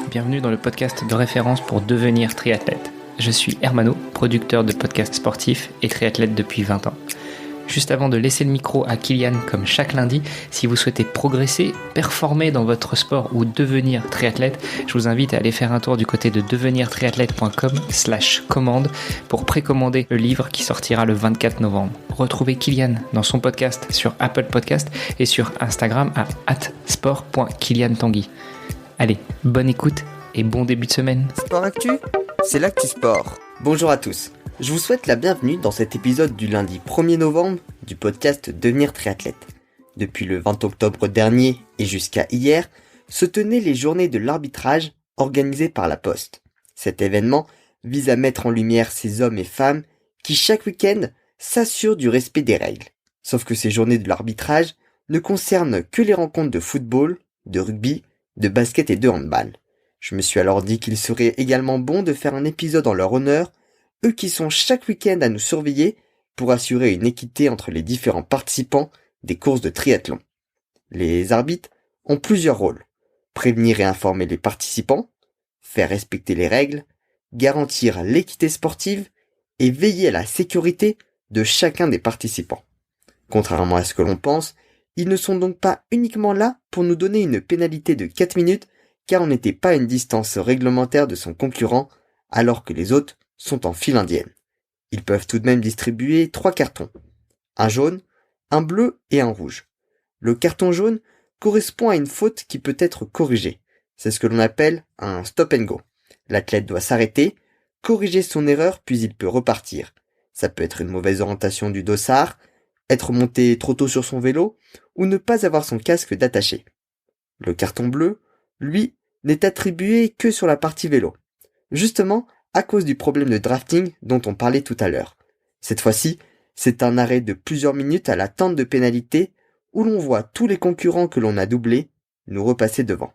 bienvenue dans le podcast de référence pour devenir triathlète. Je suis Hermano, producteur de podcasts sportifs et triathlète depuis 20 ans. Juste avant de laisser le micro à Kylian comme chaque lundi, si vous souhaitez progresser, performer dans votre sport ou devenir triathlète, je vous invite à aller faire un tour du côté de devenirtriathlète.com/commande pour précommander le livre qui sortira le 24 novembre. Retrouvez Kylian dans son podcast sur Apple Podcast et sur Instagram à @sport.kyliantanguy. Allez, bonne écoute et bon début de semaine. Sport Actu, c'est l'actu sport. Bonjour à tous. Je vous souhaite la bienvenue dans cet épisode du lundi 1er novembre du podcast Devenir triathlète. Depuis le 20 octobre dernier et jusqu'à hier, se tenaient les journées de l'arbitrage organisées par la Poste. Cet événement vise à mettre en lumière ces hommes et femmes qui chaque week-end s'assurent du respect des règles. Sauf que ces journées de l'arbitrage ne concernent que les rencontres de football, de rugby, de basket et de handball. Je me suis alors dit qu'il serait également bon de faire un épisode en leur honneur, eux qui sont chaque week-end à nous surveiller pour assurer une équité entre les différents participants des courses de triathlon. Les arbitres ont plusieurs rôles: prévenir et informer les participants, faire respecter les règles, garantir l'équité sportive et veiller à la sécurité de chacun des participants. Contrairement à ce que l'on pense, ils ne sont donc pas uniquement là pour nous donner une pénalité de 4 minutes car on n'était pas à une distance réglementaire de son concurrent alors que les autres sont en file indienne. Ils peuvent tout de même distribuer 3 cartons. Un jaune, un bleu et un rouge. Le carton jaune correspond à une faute qui peut être corrigée. C'est ce que l'on appelle un stop and go. L'athlète doit s'arrêter, corriger son erreur puis il peut repartir. Ça peut être une mauvaise orientation du dossard, être monté trop tôt sur son vélo ou ne pas avoir son casque d'attaché. Le carton bleu, lui, n'est attribué que sur la partie vélo. Justement, à cause du problème de drafting dont on parlait tout à l'heure. Cette fois-ci, c'est un arrêt de plusieurs minutes à l'attente de pénalité où l'on voit tous les concurrents que l'on a doublés nous repasser devant.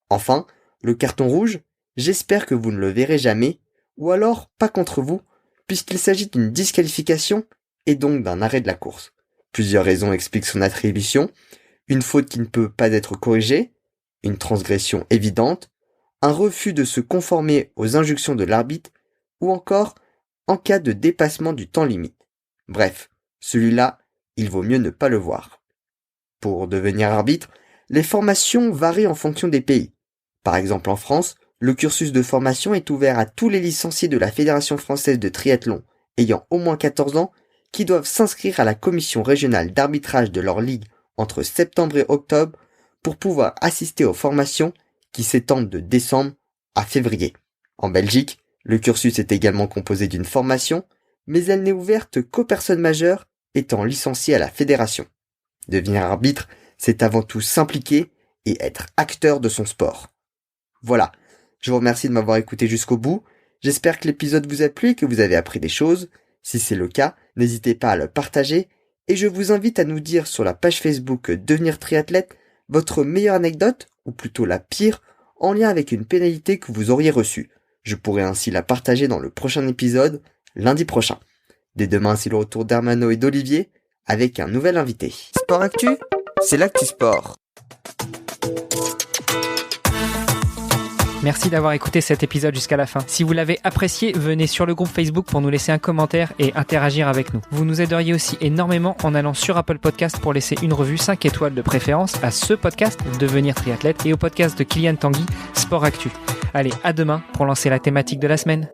Enfin, le carton rouge, j'espère que vous ne le verrez jamais, ou alors pas contre vous, puisqu'il s'agit d'une disqualification et donc d'un arrêt de la course. Plusieurs raisons expliquent son attribution: une faute qui ne peut pas être corrigée, une transgression évidente, un refus de se conformer aux injonctions de l'arbitre, ou encore en cas de dépassement du temps limite. Bref, celui-là, il vaut mieux ne pas le voir. Pour devenir arbitre, les formations varient en fonction des pays. Par exemple en France, le cursus de formation est ouvert à tous les licenciés de la Fédération française de triathlon ayant au moins 14 ans qui doivent s'inscrire à la commission régionale d'arbitrage de leur ligue entre septembre et octobre pour pouvoir assister aux formations qui s'étendent de décembre à février. En Belgique, le cursus est également composé d'une formation, mais elle n'est ouverte qu'aux personnes majeures étant licenciées à la fédération. Devenir arbitre, c'est avant tout s'impliquer et être acteur de son sport. Voilà, je vous remercie de m'avoir écouté jusqu'au bout. J'espère que l'épisode vous a plu et que vous avez appris des choses. Si c'est le cas, n'hésitez pas à le partager et je vous invite à nous dire sur la page Facebook Devenir triathlète votre meilleure anecdote, ou plutôt la pire, en lien avec une pénalité que vous auriez reçue. Je pourrai ainsi la partager dans le prochain épisode, lundi prochain. Dès demain, c'est le retour d'Hermano et d'Olivier, avec un nouvel invité. Sport Actu, c'est l'actu sport. Merci d'avoir écouté cet épisode jusqu'à la fin. Si vous l'avez apprécié, venez sur le groupe Facebook pour nous laisser un commentaire et interagir avec nous. Vous nous aideriez aussi énormément en allant sur Apple Podcast pour laisser une revue 5 étoiles de préférence à ce podcast Devenir triathlète et au podcast de Kylian Tanguy, Sport Actu. Allez, à demain pour lancer la thématique de la semaine.